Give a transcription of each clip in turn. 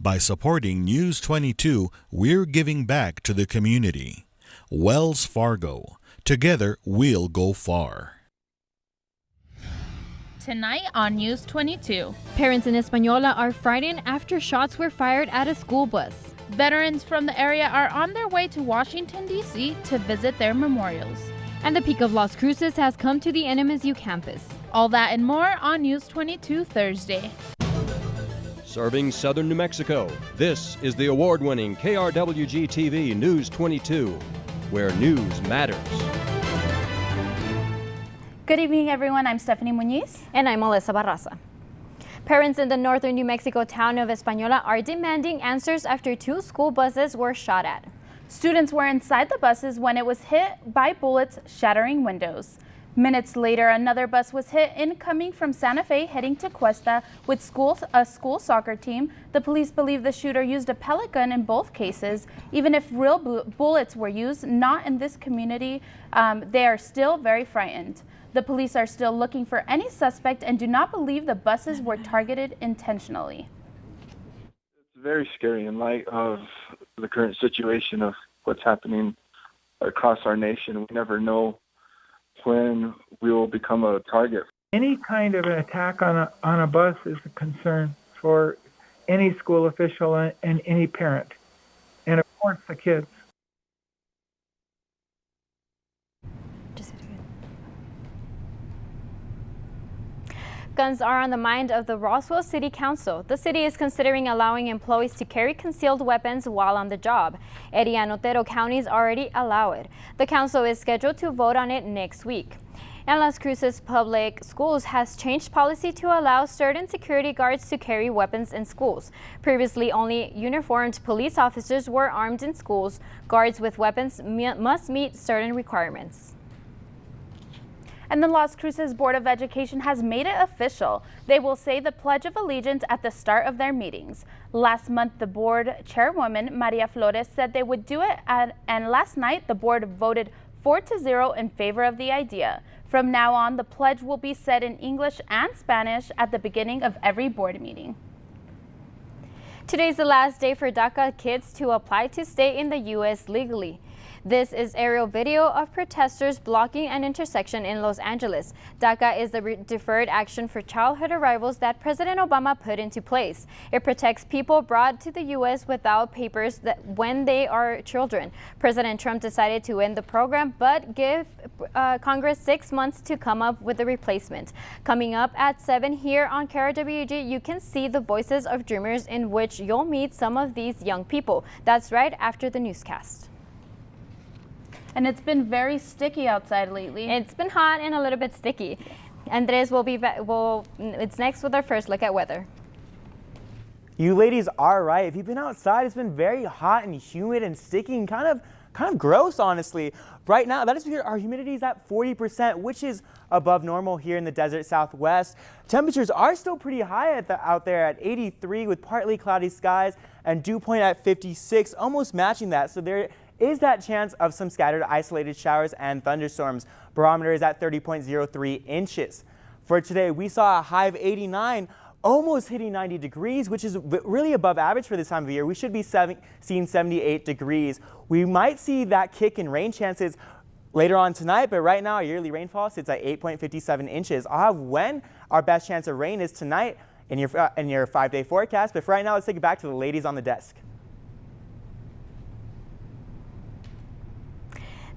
By supporting News22, we're giving back to the community. Wells Fargo. Together, we'll go far. Tonight on News22. Parents in Española are frightened after shots were fired at a school bus. Veterans from the area are on their way to Washington, D.C. to visit their memorials. And the peak of Las Cruces has come to the NMSU campus. All that and more on News22 Thursday. Serving southern New Mexico, this is the award-winning KRWG-TV News 22, where news matters. Good evening, everyone. I'm Stephanie Muñiz. And I'm Melissa Barraza. Parents in the northern New Mexico town of Española are demanding answers after 2 school buses were shot at. Students were inside the buses when it was hit by bullets, shattering windows. Minutes later, another bus was hit incoming from Santa Fe heading to Cuesta with a school soccer team. The police believe the shooter used a pellet gun in both cases. Even if real bullets were used, not in this community, they are still very frightened. The police are still looking for any suspect and do not believe the buses were targeted intentionally. It's very scary in light of the current situation of what's happening across our nation. We never know when we will become a target. Any kind of an attack on a bus is a concern for any school official and any parent, and of course the kids. Guns are on the mind of the Roswell City Council. The city is considering allowing employees to carry concealed weapons while on the job. Erie and Otero counties already allow it. The council is scheduled to vote on it next week. And Las Cruces Public Schools has changed policy to allow certain security guards to carry weapons in schools. Previously, only uniformed police officers were armed in schools. Guards with weapons must meet certain requirements. And the Las Cruces Board of Education has made it official. They will say the Pledge of Allegiance at the start of their meetings. Last month, the board chairwoman, Maria Flores, said they would do it, and last night, the board voted 4-0 in favor of the idea. From now on, the pledge will be said in English and Spanish at the beginning of every board meeting. Today's the last day for DACA kids to apply to stay in the U.S. legally. This is aerial video of protesters blocking an intersection in Los Angeles. DACA is the Deferred Action for Childhood Arrivals that President Obama put into place. It protects people brought to the U.S. without papers when they are children. President Trump decided to end the program, but give Congress 6 months to come up with a replacement. Coming up at 7 here on KRWG, you can see the Voices of Dreamers, in which you'll meet some of these young people. That's right after the newscast. And it's been very sticky outside lately. It's been hot and a little bit sticky. Andres will be back. It's next with our first look at weather. You ladies are right. If you've been outside, it's been very hot and humid and sticky and kind of gross, honestly. Right now, that is because our humidity is at 40%, which is above normal here in the desert Southwest. Temperatures are still pretty high out there at 83 with partly cloudy skies and dew point at 56, almost matching that. So there is that chance of some scattered isolated showers and thunderstorms. Barometer is at 30.03 inches. For today, we saw a high of 89, almost hitting 90 degrees, which is really above average for this time of year. We should be seeing 78 degrees. We might see that kick in rain chances later on tonight, but right now our yearly rainfall sits at 8.57 inches. I'll have when our best chance of rain is tonight in your 5-day forecast, but for right now, let's take it back to the ladies on the desk.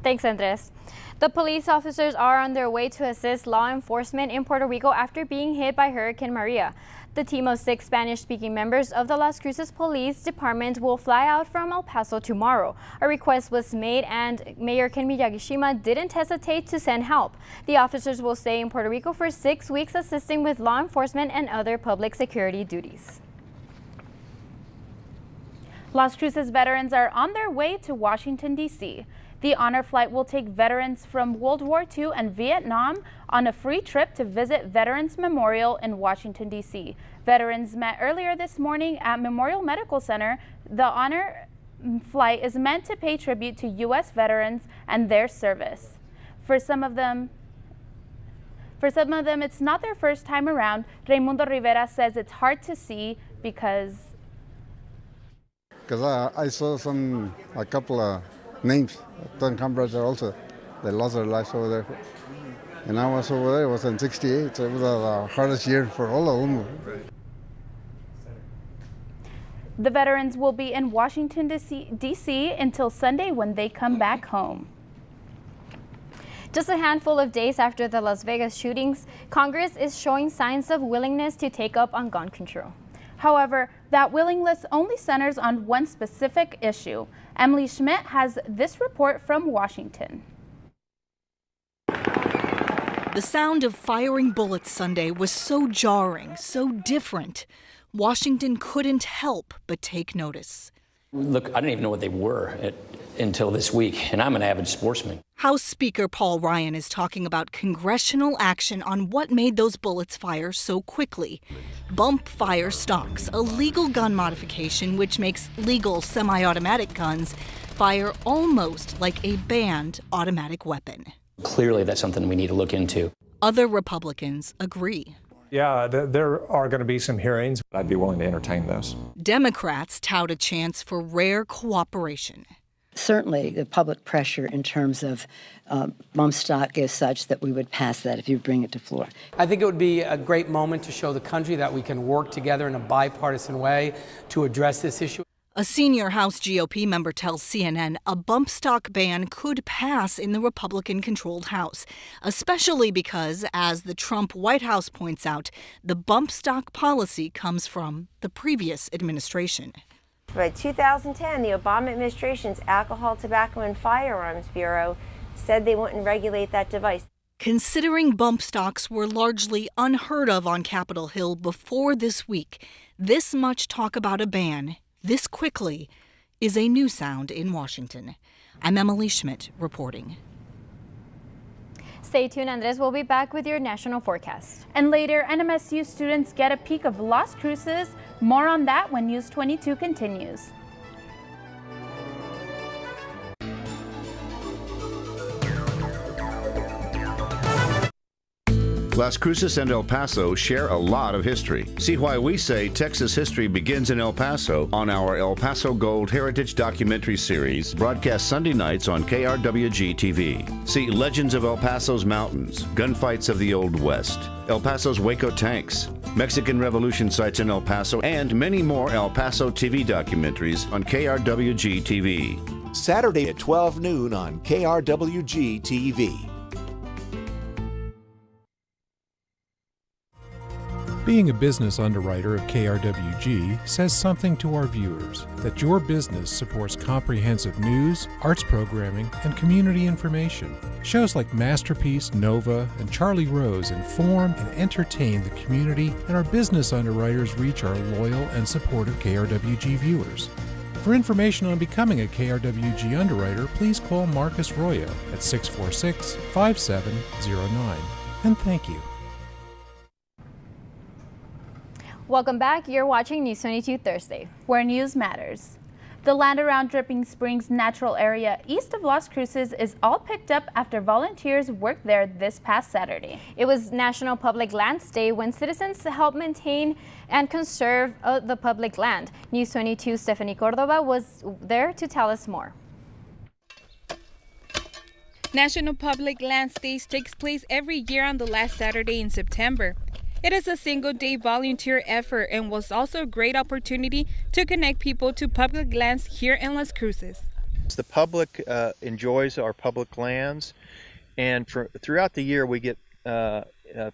Thanks, Andres. The police officers are on their way to assist law enforcement in Puerto Rico after being hit by Hurricane Maria. The team of 6 Spanish-speaking members of the Las Cruces Police Department will fly out from El Paso tomorrow. A request was made and Mayor Ken Miyagishima didn't hesitate to send help. The officers will stay in Puerto Rico for 6 weeks assisting with law enforcement and other public security duties. Las Cruces veterans are on their way to Washington, D.C. The honor flight will take veterans from World War II and Vietnam on a free trip to visit Veterans Memorial in Washington, D.C. Veterans met earlier this morning at Memorial Medical Center. The honor flight is meant to pay tribute to U.S. veterans and their service. For some of them, it's not their first time around. Raimundo Rivera says it's hard to see because because I saw a couple of names, 10 comrades also. They lost their lives over there. And I was over there, it was in 68, so it was the hardest year for all of them. The veterans will be in Washington, D.C. until Sunday when they come back home. Just a handful of days after the Las Vegas shootings, Congress is showing signs of willingness to take up on gun control. However, that willingness only centers on one specific issue. Emily Schmidt has this report from Washington. The sound of firing bullets Sunday was so jarring, so different. Washington couldn't help but take notice. Look, I didn't even know what they were until this week, and I'm an avid sportsman. House Speaker Paul Ryan is talking about congressional action on what made those bullets fire so quickly. Bump fire stocks, a legal gun modification which makes legal semi-automatic guns fire almost like a banned automatic weapon. Clearly, that's something we need to look into. Other Republicans agree. Yeah, there are going to be some hearings. I'd be willing to entertain those. Democrats tout a chance for rare cooperation. Certainly, the public pressure in terms of bump stock is such that we would pass that if you bring it to floor. I think it would be a great moment to show the country that we can work together in a bipartisan way to address this issue. A senior House GOP member tells CNN a bump stock ban could pass in the Republican-controlled House, especially because, as the Trump White House points out, the bump stock policy comes from the previous administration. By 2010, the Obama administration's Alcohol, Tobacco, and Firearms Bureau said they wouldn't regulate that device. Considering bump stocks were largely unheard of on Capitol Hill before this week, this much talk about a ban this quickly is a new sound in Washington. I'm Emily Schmidt reporting. Stay tuned, Andres will be back with your national forecast. And later, NMSU students get a peek of Las Cruces. More on that when News 22 continues. Las Cruces and El Paso share a lot of history. See why we say Texas history begins in El Paso on our El Paso Gold Heritage documentary series, broadcast Sunday nights on KRWG-TV. See Legends of El Paso's Mountains, Gunfights of the Old West, El Paso's Waco Tanks, Mexican Revolution sites in El Paso, and many more El Paso TV documentaries on KRWG-TV. Saturday at 12 noon on KRWG-TV. Being a business underwriter of KRWG says something to our viewers, that your business supports comprehensive news, arts programming, and community information. Shows like Masterpiece, Nova, and Charlie Rose inform and entertain the community, and our business underwriters reach our loyal and supportive KRWG viewers. For information on becoming a KRWG underwriter, please call Marcus Royo at 646-5709. And thank you. Welcome back. You're watching News 22 Thursday, where news matters. The land around Dripping Springs natural area east of Las Cruces is all picked up after volunteers worked there this past Saturday. It was National Public Lands Day when citizens helped maintain and conserve the public land. News 22's Stephanie Cordova was there to tell us more. National Public Lands Day takes place every year on the last Saturday in September. It is a single-day volunteer effort and was also a great opportunity to connect people to public lands here in Las Cruces. The public enjoys our public lands, and throughout the year we get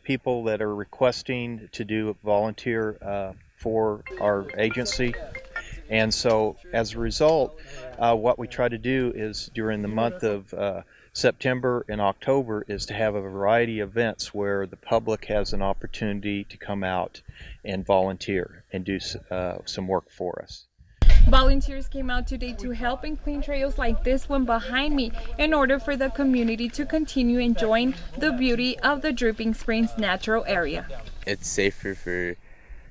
people that are requesting to do volunteer for our agency. And so as a result, what we try to do is during the month of September and October is to have a variety of events where the public has an opportunity to come out and volunteer and do some work for us. Volunteers came out today to help and clean trails like this one behind me in order for the community to continue enjoying the beauty of the Dripping Springs natural area. It's safer for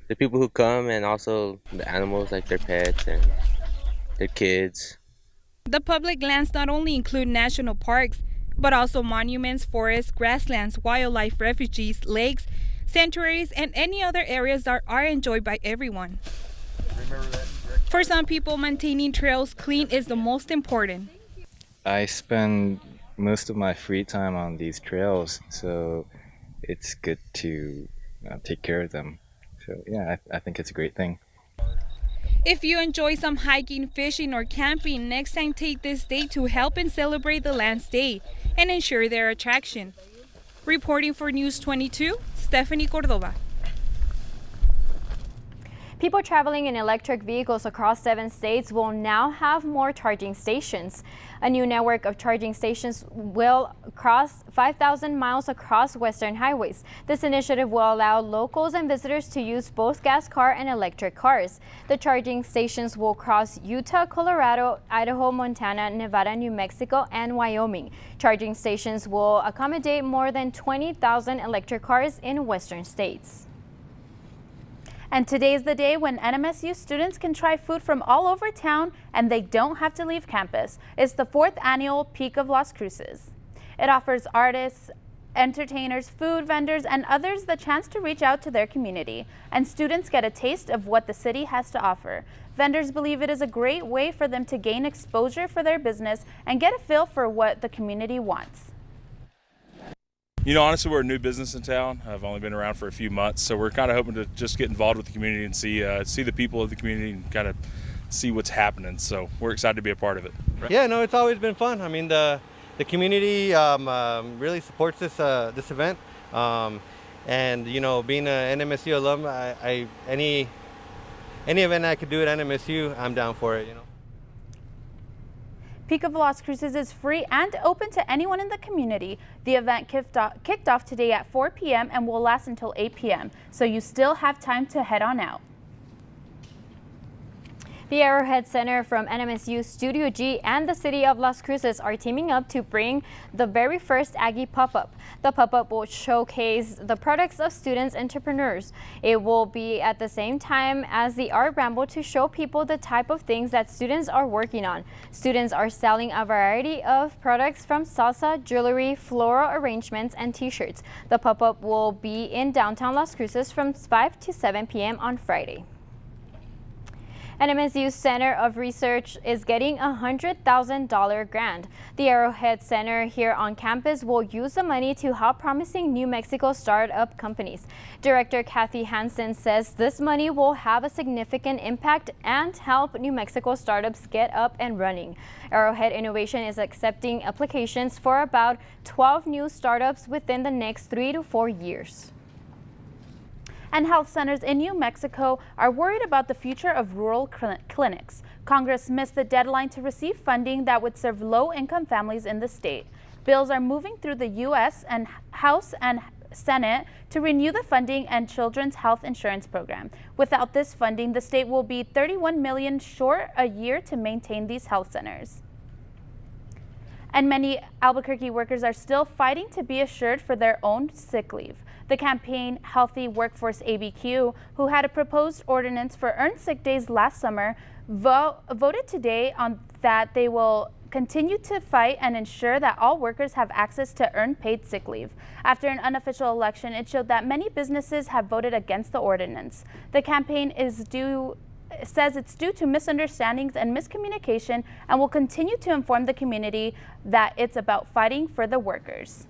the people who come and also the animals like their pets and their kids. The public lands not only include national parks, but also monuments, forests, grasslands, wildlife refuges, lakes, sanctuaries, and any other areas that are enjoyed by everyone. Remember that For some people, maintaining trails clean is the most important. I spend most of my free time on these trails, so it's good to take care of them. So yeah, I think it's a great thing. If you enjoy some hiking, fishing, or camping, next time take this day to help and celebrate the Land's Day and ensure their attraction. Reporting for News 22, Stephanie Cordova. People traveling in electric vehicles across 7 states will now have more charging stations. A new network of charging stations will cross 5,000 miles across western highways. This initiative will allow locals and visitors to use both gas car and electric cars. The charging stations will cross Utah, Colorado, Idaho, Montana, Nevada, New Mexico, and Wyoming. Charging stations will accommodate more than 20,000 electric cars in western states. And today is the day when NMSU students can try food from all over town and they don't have to leave campus. It's the 4th annual Peak of Las Cruces. It offers artists, entertainers, food vendors, and others the chance to reach out to their community. And students get a taste of what the city has to offer. Vendors believe it is a great way for them to gain exposure for their business and get a feel for what the community wants. You know, honestly, we're a new business in town. I've only been around for a few months, so we're kind of hoping to just get involved with the community and see the people of the community and kind of see what's happening. So we're excited to be a part of it. Yeah, no, it's always been fun. I mean, the community really supports this event, and you know, being an NMSU alum, any event I could do at NMSU, I'm down for it. You know. Peak of Las Cruces is free and open to anyone in the community. The event kicked off today at 4 p.m. and will last until 8 p.m., so you still have time to head on out. The Arrowhead Center from NMSU Studio G and the City of Las Cruces are teaming up to bring the very first Aggie pop-up. The pop-up will showcase the products of students entrepreneurs. It will be at the same time as the Art Ramble to show people the type of things that students are working on. Students are selling a variety of products from salsa, jewelry, floral arrangements, and t-shirts. The pop-up will be in downtown Las Cruces from 5 to 7 p.m. on Friday. NMSU Center of Research is getting a $100,000 grant. The Arrowhead Center here on campus will use the money to help promising New Mexico startup companies. Director Kathy Hansen says this money will have a significant impact and help New Mexico startups get up and running. Arrowhead Innovation is accepting applications for about 12 new startups within the next 3 to 4 years. And health centers in New Mexico are worried about the future of rural clinics. Congress missed the deadline to receive funding that would serve low-income families in the state. Bills are moving through the U.S. and House and Senate to renew the funding and children's health insurance program. Without this funding, the state will be $31 million short a year to maintain these health centers. And many Albuquerque workers are still fighting to be assured for their own sick leave. The campaign Healthy Workforce ABQ, who had a proposed ordinance for earned sick days last summer, voted today on that they will continue to fight and ensure that all workers have access to earned paid sick leave. After an unofficial election, it showed that many businesses have voted against the ordinance. The campaign says it's due to misunderstandings and miscommunication and will continue to inform the community that it's about fighting for the workers.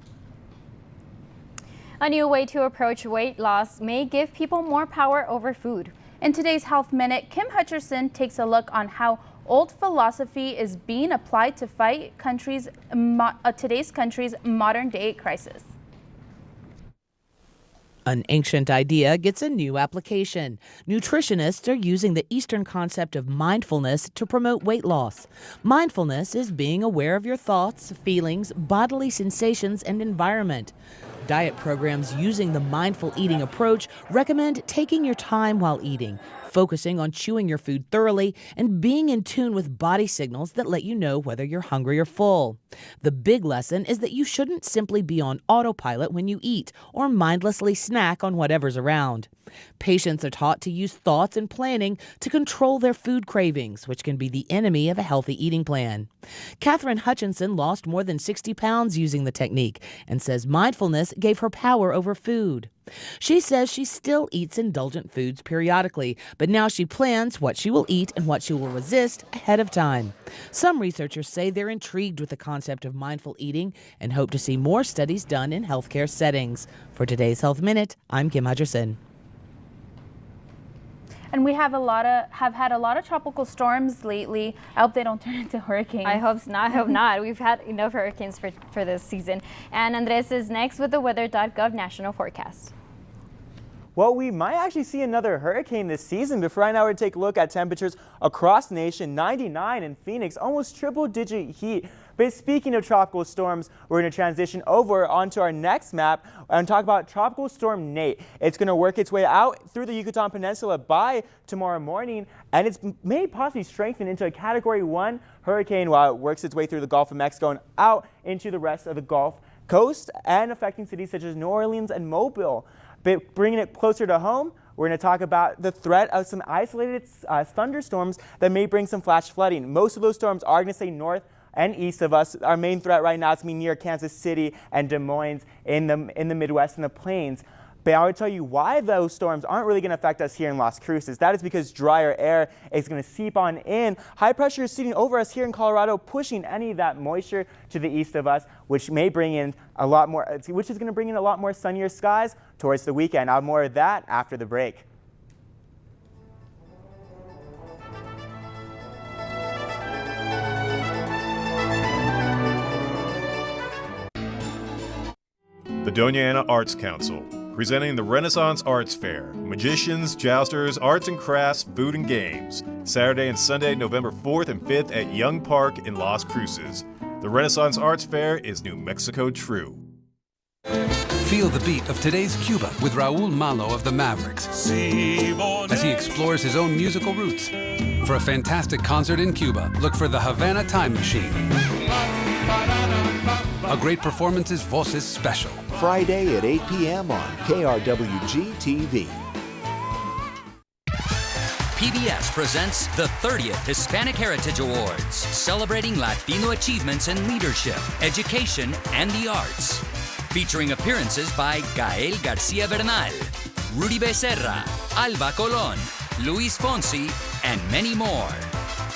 A new way to approach weight loss may give people more power over food. In today's Health Minute, Kim Hutcherson takes a look on how old philosophy is being applied to fight today's country's modern-day crisis. An ancient idea gets a new application. Nutritionists are using the Eastern concept of mindfulness to promote weight loss. Mindfulness is being aware of your thoughts, feelings, bodily sensations, and environment. Diet programs using the mindful eating approach recommend taking your time while eating, focusing on chewing your food thoroughly, and being in tune with body signals that let you know whether you're hungry or full. The big lesson is that you shouldn't simply be on autopilot when you eat or mindlessly snack on whatever's around. Patients are taught to use thoughts and planning to control their food cravings, which can be the enemy of a healthy eating plan. Catherine Hutchinson lost more than 60 pounds using the technique and says mindfulness gave her power over food. She says she still eats indulgent foods periodically, but now she plans what she will eat and what she will resist ahead of time. Some researchers say they're intrigued with the concept of mindful eating and hope to see more studies done in healthcare settings. For today's Health Minute, I'm Kim Hudgerson. And we have had a lot of tropical storms lately. I hope they don't turn into hurricanes. I hope not. I hope not. We've had enough hurricanes for this season. And Andres is next with the weather.gov national forecast. Well, we might actually see another hurricane this season, but for right now we're going to take a look at temperatures across the nation. 99 in Phoenix, almost triple-digit heat. But speaking of tropical storms, we're going to transition over onto our next map and talk about Tropical Storm Nate. It's going to work its way out through the Yucatan Peninsula by tomorrow morning, and it's may possibly strengthen into a Category 1 hurricane while it works its way through the Gulf of Mexico and out into the rest of the Gulf Coast and affecting cities such as New Orleans and Mobile. But bringing it closer to home, we're going to talk about the threat of some isolated thunderstorms that may bring some flash flooding. Most of those storms are going to stay north and east of us. Our main threat right now is going to be near Kansas City and Des Moines in the Midwest and the plains. But I would tell you why those storms aren't really going to affect us here in Las Cruces. That is because drier air is going to seep on in. High pressure is sitting over us here in Colorado, pushing any of that moisture to the east of us, which may bring in a lot more, which is going to bring in a lot more sunnier skies towards the weekend. I'll have more of that after the break. The Doña Ana Arts Council, presenting the Renaissance Arts Fair, magicians, jousters, arts and crafts, food and games, Saturday and Sunday, November 4th and 5th at Young Park in Las Cruces. The Renaissance Arts Fair is New Mexico true. Feel the beat of today's Cuba with Raul Malo of the Mavericks as he explores his own musical roots. For a fantastic concert in Cuba, look for the Havana Time Machine. A Great Performances Voces special. Friday at 8 p.m. on KRWG-TV. PBS presents the 30th Hispanic Heritage Awards, celebrating Latino achievements in leadership, education, and the arts. Featuring appearances by Gael Garcia Bernal, Rudy Becerra, Alba Colon, Luis Fonsi, and many more.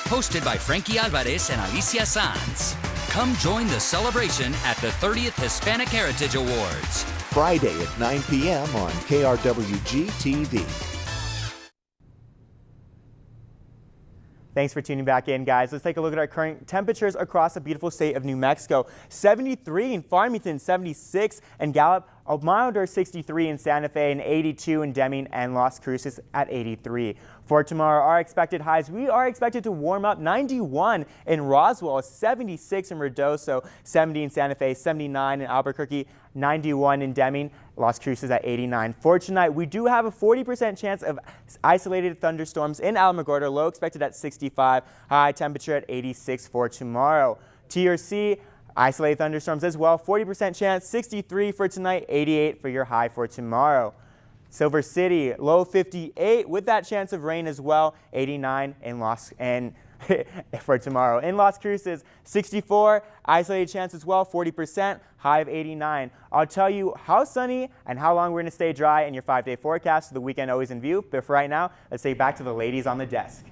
Hosted by Frankie Alvarez and Alicia Sanz. Come join the celebration at the 30th Hispanic Heritage Awards. Friday at 9 p.m. on KRWG-TV. Thanks for tuning back in, guys. Let's take a look at our current temperatures across the beautiful state of New Mexico. 73 in Farmington, 76 in Gallup, a milder 63 in Santa Fe, and 82 in Deming and Las Cruces at 83. For tomorrow, our expected highs, we are expected to warm up. 91 in Roswell, 76 in Ruidoso, 70 in Santa Fe, 79 in Albuquerque, 91 in Deming, Las Cruces at 89. For tonight, we do have a 40% chance of isolated thunderstorms in Alamogordo, low expected at 65, high temperature at 86 for tomorrow. TRC, isolated thunderstorms as well, 40% chance, 63 for tonight, 88 for your high for tomorrow. Silver City, low 58 with that chance of rain as well, 89 in for tomorrow. In Las Cruces, 64, isolated chance as well, 40%, high of 89. I'll tell you how sunny and how long we're going to stay dry in your 5-day forecast, so the weekend always in view. But for right now, let's say back to the ladies on the desk.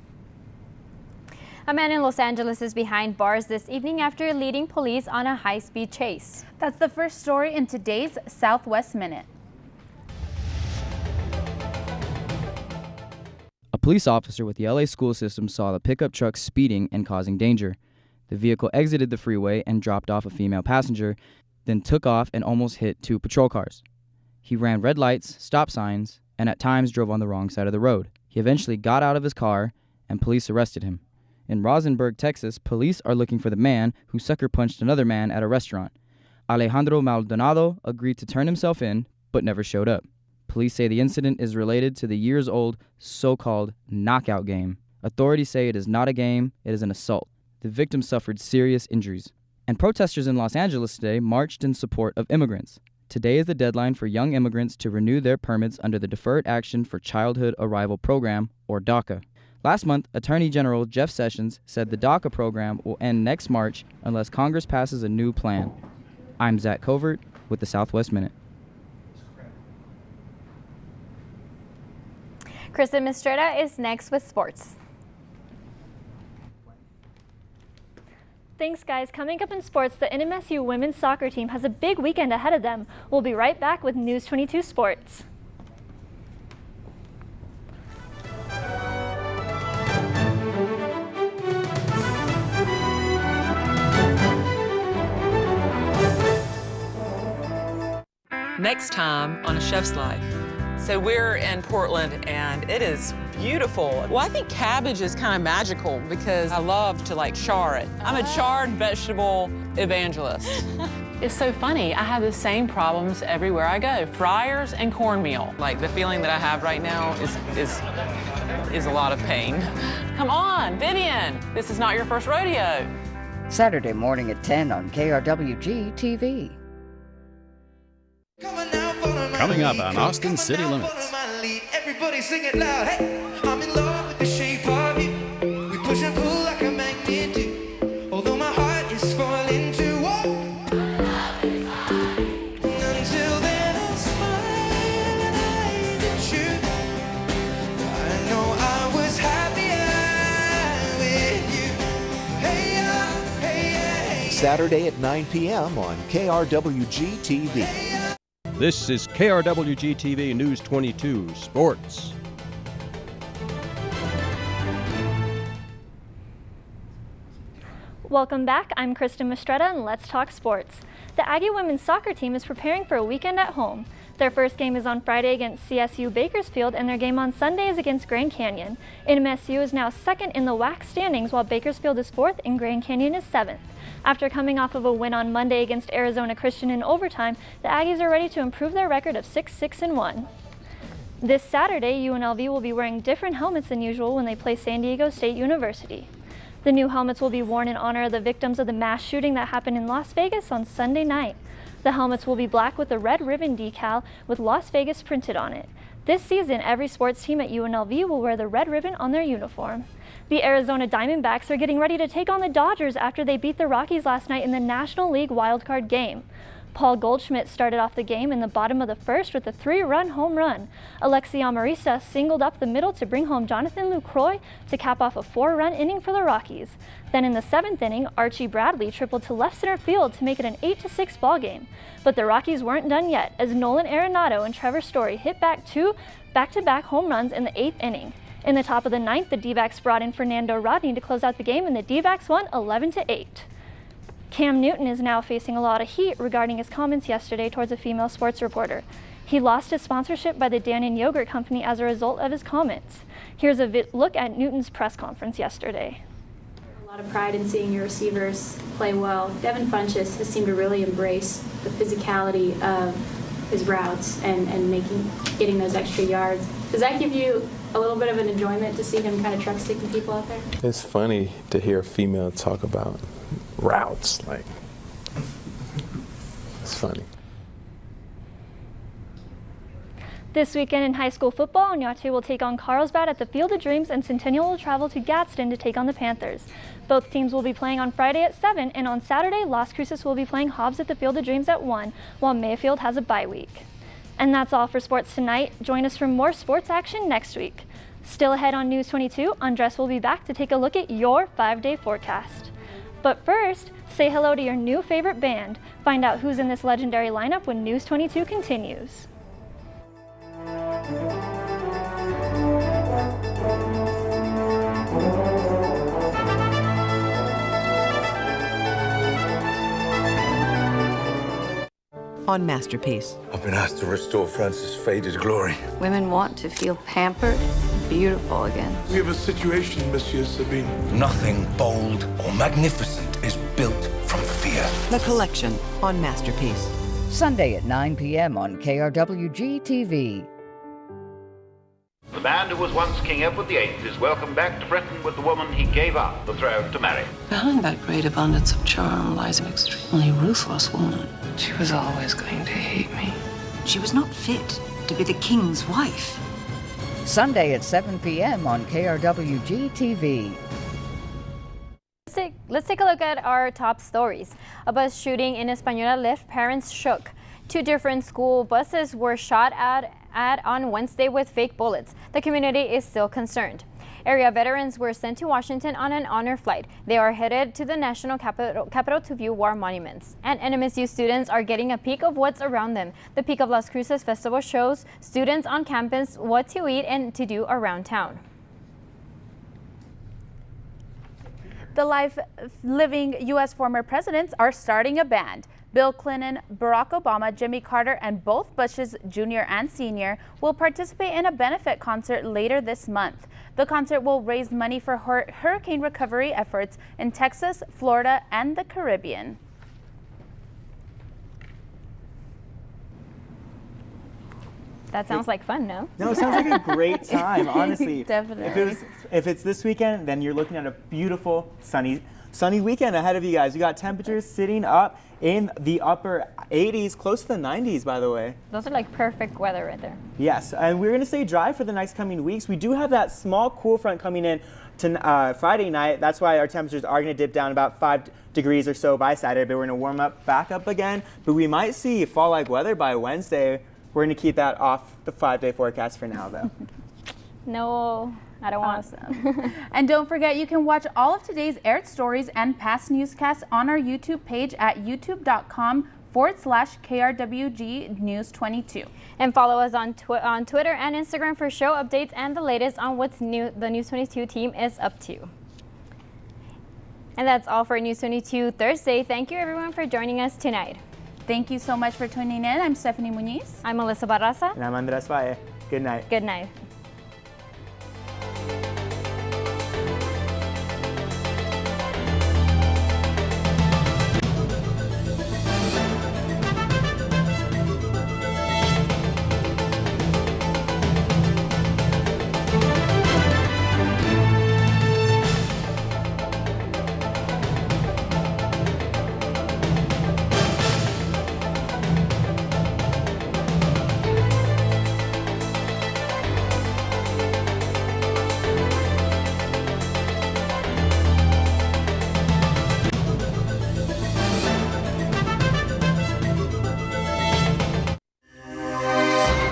A man in Los Angeles is behind bars this evening after leading police on a high-speed chase. That's the first story in today's Southwest Minute. A police officer with the LA school system saw the pickup truck speeding and causing danger. The vehicle exited the freeway and dropped off a female passenger, then took off and almost hit 2 patrol cars. He ran red lights, stop signs, and at times drove on the wrong side of the road. He eventually got out of his car and police arrested him. In Rosenberg, Texas, police are looking for the man who sucker punched another man at a restaurant. Alejandro Maldonado agreed to turn himself in, but never showed up. Police say the incident is related to the years-old so-called knockout game. Authorities say it is not a game, it is an assault. The victim suffered serious injuries. And protesters in Los Angeles today marched in support of immigrants. Today is the deadline for young immigrants to renew their permits under the Deferred Action for Childhood Arrival Program, or DACA. Last month, Attorney General Jeff Sessions said the DACA program will end next March unless Congress passes a new plan. I'm Zach Covert with the Southwest Minute. Kristen Mistretta is next with sports. Thanks, guys. Coming up in sports, the NMSU women's soccer team has a big weekend ahead of them. We'll be right back with News 22 Sports. Next time on A Chef's Life. So we're in Portland and it is beautiful. Well, I think cabbage is kind of magical because I love to char it. I'm a charred vegetable evangelist. It's so funny. I have the same problems everywhere I go. Fryers and cornmeal. Like the feeling that I have right now is a lot of pain. Come on, Vivian, this is not your first rodeo. Saturday morning at 10 on KRWG TV. Coming up on Austin City Limits. Everybody sing it loud. Hey, I'm in love with the shape of you. We push and pull like a magnet do. Although my heart is falling too. Until then I'll smile and hide the truth. I know I was happier with you. Hey, Saturday at 9 p.m. on KRWG TV. This is KRWG TV News 22 Sports. Welcome back. I'm Kristen Mistretta and let's talk sports. The Aggie women's soccer team is preparing for a weekend at home. Their first game is on Friday against CSU Bakersfield and their game on Sunday is against Grand Canyon. NMSU is now second in the WAC standings while Bakersfield is fourth and Grand Canyon is seventh. After coming off of a win on Monday against Arizona Christian in overtime, the Aggies are ready to improve their record of 6-6-1. This Saturday, UNLV will be wearing different helmets than usual when they play San Diego State University. The new helmets will be worn in honor of the victims of the mass shooting that happened in Las Vegas on Sunday night. The helmets will be black with a red ribbon decal with Las Vegas printed on it. This season, every sports team at UNLV will wear the red ribbon on their uniform. The Arizona Diamondbacks are getting ready to take on the Dodgers after they beat the Rockies last night in the National League wildcard game. Paul Goldschmidt started off the game in the bottom of the first with a 3-run home run. Alexi Amarista singled up the middle to bring home Jonathan Lucroy to cap off a 4-run inning for the Rockies. Then in the 7th inning, Archie Bradley tripled to left center field to make it an 8-6 ball game. But the Rockies weren't done yet as Nolan Arenado and Trevor Story hit back two back-to-back home runs in the 8th inning. In the top of the 9th, the D-backs brought in Fernando Rodney to close out the game and the D-backs won 11-8. Cam Newton is now facing a lot of heat regarding his comments yesterday towards a female sports reporter. He lost his sponsorship by the Dannon Yogurt Company as a result of his comments. Here's a look at Newton's press conference yesterday. A lot of pride in seeing your receivers play well. Devin Funchess has seemed to really embrace the physicality of his routes and getting those extra yards. Does that give you a little bit of an enjoyment to see him kind of truck sticking people out there? It's funny to hear a female talk about routes. It's funny. This weekend in high school football, Oñate will take on Carlsbad at the Field of Dreams and Centennial will travel to Gadsden to take on the Panthers. Both teams will be playing on Friday at 7 and on Saturday, Las Cruces will be playing Hobbs at the Field of Dreams at 1 while Mayfield has a bye week. And that's all for sports tonight. Join us for more sports action next week. Still ahead on News 22, Andres will be back to take a look at your 5-day forecast. But first, say hello to your new favorite band. Find out who's in this legendary lineup when News 22 continues. On Masterpiece. I've been asked to restore Francis' faded glory. Women want to feel pampered, beautiful again. We have a situation, Monsieur Sabine. Nothing bold or magnificent is built from fear. The Collection on Masterpiece. Sunday at 9 p.m. on KRWG TV. The man who was once King Edward VIII is welcome back to Britain with the woman he gave up the throne to marry. Behind that great abundance of charm lies an extremely ruthless woman. She was always going to hate me. She was not fit to be the king's wife. Sunday at 7 p.m. on KRWG TV. Let's take a look at our top stories. A bus shooting in Española left parents shook. 2 different school buses were shot at on Wednesday with fake bullets. The community is still concerned. Area veterans were sent to Washington on an honor flight. They are headed to the national capital to view war monuments. And NMSU students are getting a peek of what's around them. The Peak of Las Cruces Festival shows students on campus what to eat and to do around town. The living U.S. former presidents are starting a band. Bill Clinton, Barack Obama, Jimmy Carter, and both Bushes Jr. and Sr. will participate in a benefit concert later this month. The concert will raise money for hurricane recovery efforts in Texas, Florida, and the Caribbean. That sounds like fun, no? No, it sounds like a great time, honestly. Definitely. If it's this weekend, then you're looking at a beautiful sunny weekend ahead of you guys. You got temperatures sitting up in the upper 80s, close to the 90s, by the way. Those are like perfect weather right there. Yes, and we're going to stay dry for the next coming weeks. We do have that small cool front coming in to Friday night. That's why our temperatures are going to dip down about 5 degrees or so by Saturday, but we're going to warm up back up again. But we might see fall-like weather by Wednesday. We're going to keep that off the 5-day forecast for now, though. No, I don't want. Awesome. And don't forget, you can watch all of today's aired stories and past newscasts on our YouTube page at youtube.com/KRWG News22. And follow us on Twitter and Instagram for show updates and the latest on what's new the News22 team is up to. And that's all for News22 Thursday. Thank you everyone for joining us tonight. Thank you so much for tuning in. I'm Stephanie Muñiz. I'm Melissa Barraza. And I'm Andres Valle. Good night. Good night.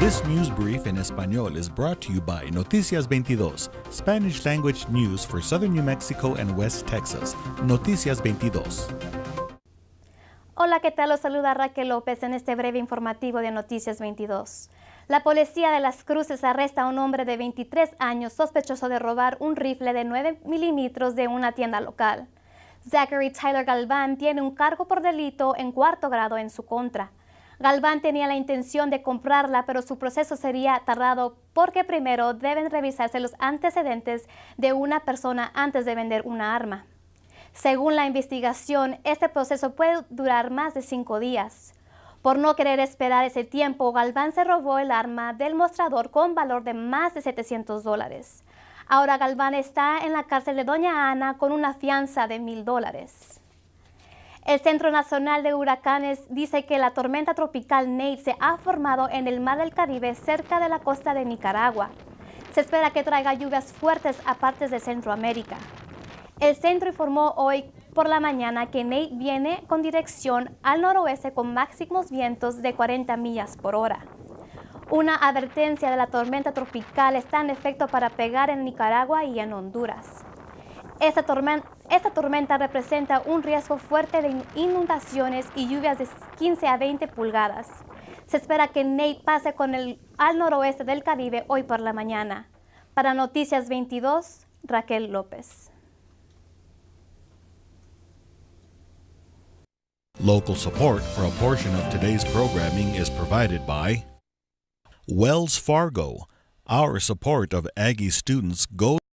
This news brief in Español is brought to you by Noticias22, Spanish language news for southern New Mexico and West Texas. Noticias22. Hola, ¿qué tal? Los saluda Raquel López en este breve informativo de Noticias 22. La policía de Las Cruces arresta a un hombre de 23 años sospechoso de robar un rifle de 9 milímetros de una tienda local. Zachary Tyler Galván tiene un cargo por delito en 4º grado en su contra. Galván tenía la intención de comprarla, pero su proceso sería tardado porque primero deben revisarse los antecedentes de una persona antes de vender una arma. Según la investigación, este proceso puede durar más de 5 días. Por no querer esperar ese tiempo, Galván se robó el arma del mostrador con valor de más de $700. Ahora Galván está en la cárcel de Doña Ana con una fianza de $1,000. El Centro Nacional de Huracanes dice que la tormenta tropical Nate se ha formado en el Mar del Caribe cerca de la costa de Nicaragua. Se espera que traiga lluvias fuertes a partes de Centroamérica. El centro informó hoy por la mañana que Nate viene con dirección al noroeste con máximos vientos de 40 millas por hora. Una advertencia de la tormenta tropical está en efecto para pegar en Nicaragua y en Honduras. Esta tormenta representa un riesgo fuerte de inundaciones y lluvias de 15 a 20 pulgadas. Se espera que Nate pase al noroeste del Caribe hoy por la mañana. Para Noticias 22, Raquel López. Local support for a portion of today's programming is provided by Wells Fargo. Our support of Aggie students goes